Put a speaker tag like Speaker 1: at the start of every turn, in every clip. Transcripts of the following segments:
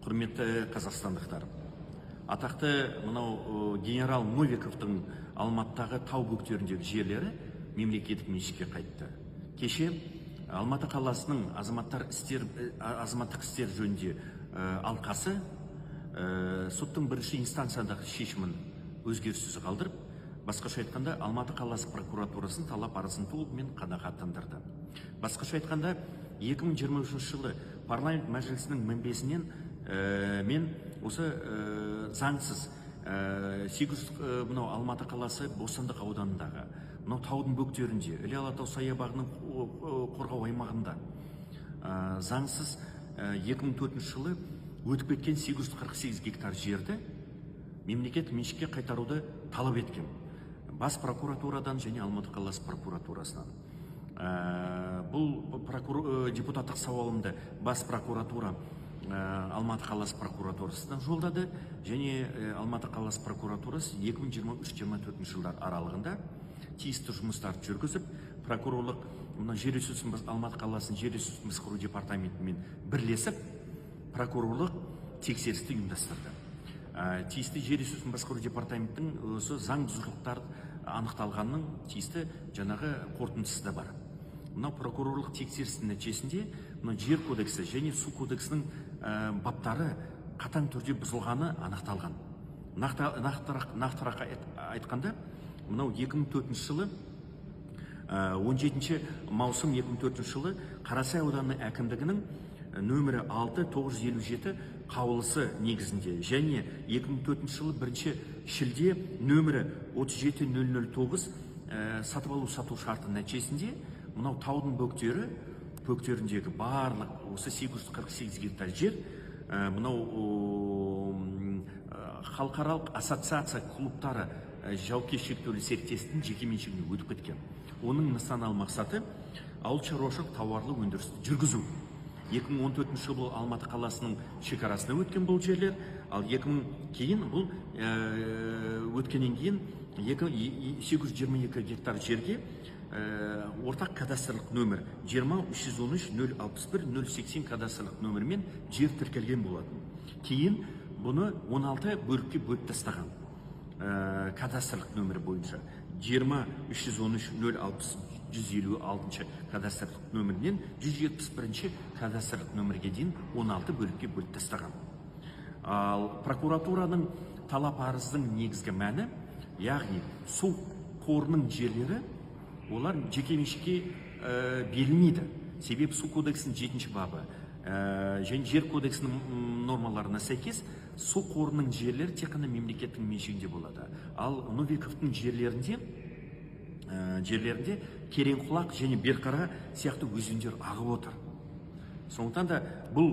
Speaker 1: Құрметті қазақстандықтар, атақты мынау генерал Новиковтың Алматыдағы тау бөктеріндегі жерлері мемлекеттік меншікке қайтты. Кеше Алматы қаласының азаматтық істер жөнінде алқасы соттың бірінші инстанциядағы шешімін өзгеріссіз қалдырып, басқаша айтқанда Алматы қаласы прокуратурасын талап арызын толығымен қанағаттандырды. Басқаша айтқанда 2023 жылы парламент мәжілісінің мінбесінен мен осы заңсыз 800 мынау Алматы қаласы Бостандық ауданындағы мынау таудың бөктерінде Іле Алатау саябағының қорғау аймағында заңсыз 2004 жылы өтіп кеткен 848 гектар жерді мемлекет меншікке қайтаруды талап еткен бас прокуратурадан және Алматы қаласы прокуратурасынан. Бұл депутаттық сауалымды бас прокуратура Алматы қаласы прокуратурасынан жолдады, және Алматы қаласы прокуратурасы 2023-2024 жылдар аралығында тиісті жұмыстарды жүргізіп, прокурорлық жер ресурсын Алматы қаласының жер ресурсын басқару департаментімен бірлесіп, прокурорлық тексерісті ұйымдастырды. Тиісті жер ресурсын басқару департаменттің осы заң бұзушылықтар анықталғанның тиісті жаңағы қорытындысы да бар. Мынау прокурорлық тексерістің нәтижесінде жер кодексі және су кодексінің баптары қатаң түрде бұзылғаны анықталған. Нақтырақ айтқанда, мынау 2004 жылы 17 маусым 2004 жылы Қарасай ауданы әкімдігінің нөмірі 6-957 қаулысы негізінде және 2004 жылы 1 шілде нөмірі 37009 сатып алу сату шарты нәтижесінде мынау таудың бөктеріндегі барлық осы 848 гектар жер мынау халықаралық ассоциация клубтары жауапкершілігі шектеулі серіктестіктің жеке меншігіне өтіп кеткен. Оның нысаналы мақсаты ауыл шаруашылық тауарлы өндірісті жүргізу. 2014 жылы бұл Алматы қаласының шекарасына өткен бұл жерлер, ал кейін бұл өткеннен кейін 822 гектар жерге ортақ кадастрлық нөмір 20-313-061-080 кадастрлық нөмірмен жер тіркелген болатын. Кейін бұны 16 бөлікке бөліп тастаған кадастрлық нөмірі бойынша 20-313-060-156 кадастрлық нөмірінен 171 кадастрлық нөмірге дейін 16 бөлікке бөліп тастаған. Ал прокуратураның талап арыздың негізгі мәні, яғни су қорының жерлері олар жеке меншікке берілмейді. Себебі су кодексінің 7 бабы және жер кодексінің нормаларына сәйкес су қорының жерлері тек қана мемлекеттің меншігінде болады. Ал Новиковтың жерлерінде Керенқұлақ және Берқара сияқты өзендер ағып отыр. Сондықтан да бұл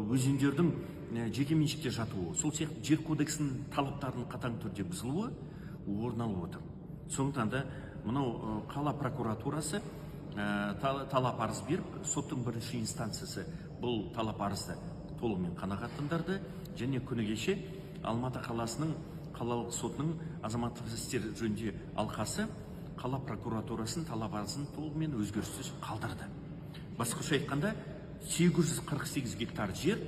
Speaker 1: өзендердің жеке меншікте жатуы, сол сияқты жер кодексінің талаптарының қатаң түрде бұзылуы орын алып отыр. Сондықтан да мынау қала прокуратурасы талап арыз беріп, соттың бірінші инстанциясы бұл талап арызды толығымен қанағаттандырды, және күні кеше Алматы қаласының қалалық сотының азаматтық істер жөнінде алқасы қала прокуратурасын талап арызын толығымен өзгеріссіз қалдырды. Басқаша айтқанда 848 гектар жер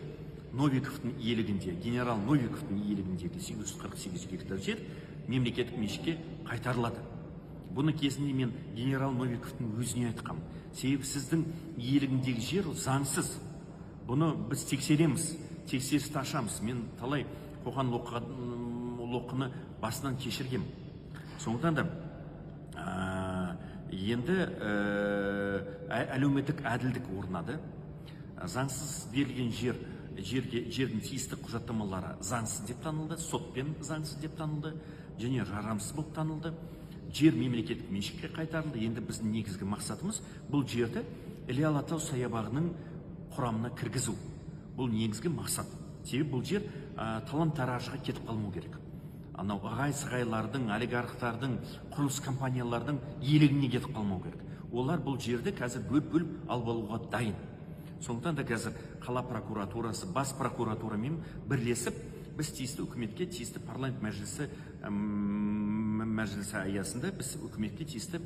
Speaker 1: Новиковтың иелігінде, генерал Новиковтың иелігіндегі 848 гектар жер мемлекеттік меншікке қайтарылады. Бұны кезінде мен генерал Новиковтың өзіне айтқам. Себебі сіздің иелігіндегі жер заңсыз. Бұны біз тексереміз, тексерісті ашамыз. Мен талай қоқан лоққыны басынан кешіргем. Сондықтан да енді әлеуметтік әділдік орнады. Заңсыз берілген жердің тиісті құжаттамалары заңсыз деп танылды, сотпен заңсыз деп танылды, және жарамсыз болып танылды. Жер мемлекеттік меншікке қайтарылды. Енді біздің негізгі мақсатымыз бұл жерді Іле Алатау саябағының құрамына кіргізу. Бұл негізгі мақсат. Себебі бұл жер талан-таражға кетіп қалмау керек. Анау ағай-сығайлардың, олигархтардың, құрылыс компаниялардың иелігіне кетіп қалмау керек. Олар бұл жерді қазір бөліп алып алуға дайын. Сондықтан да қазір қала прокуратурасы, бас прокуратурамен бірлесіп, біз тиісті үкіметке, тиісті парламент мәжілісі аясында біз үкіметке тиісті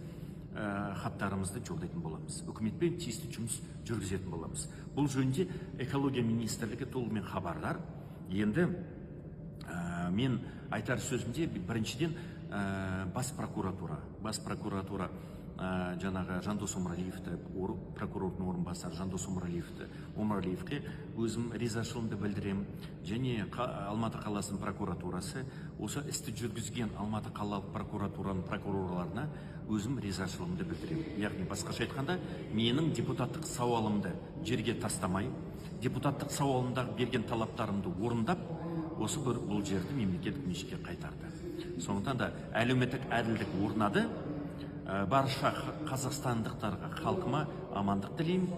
Speaker 1: хаттарымызды жолдайтын боламыз, үкіметпен тиісті жұмыс жүргізетін боламыз. Бұл жөнінде экология министрлігі толығымен хабардар. Енді мен айтар сөзімде біріншіден бас прокуратура жаңағы Жандос Омаралиевті, прокурордың орынбасары Жандос Омаралиевке өзім ризашылығымды білдіремін. Және Алматы қаласының прокуратурасы осы істі жүргізген Алматы қалалық прокуратураның прокурорларына өзім ризашылығымды білдіремін. Яғни басқаша айтқанда, менің депутаттық сауалымды жерге тастамай, депутаттық сауалымдағы берген талаптарымды орындап, осы бұл жерді мемлекеттік меншікке қайтарды. Сондықтан да әлеуметтік әділдік орнады. Барша қазақстандықтарға, халқыма амандық тілеймін.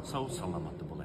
Speaker 1: Сау саламатты болыңыздар.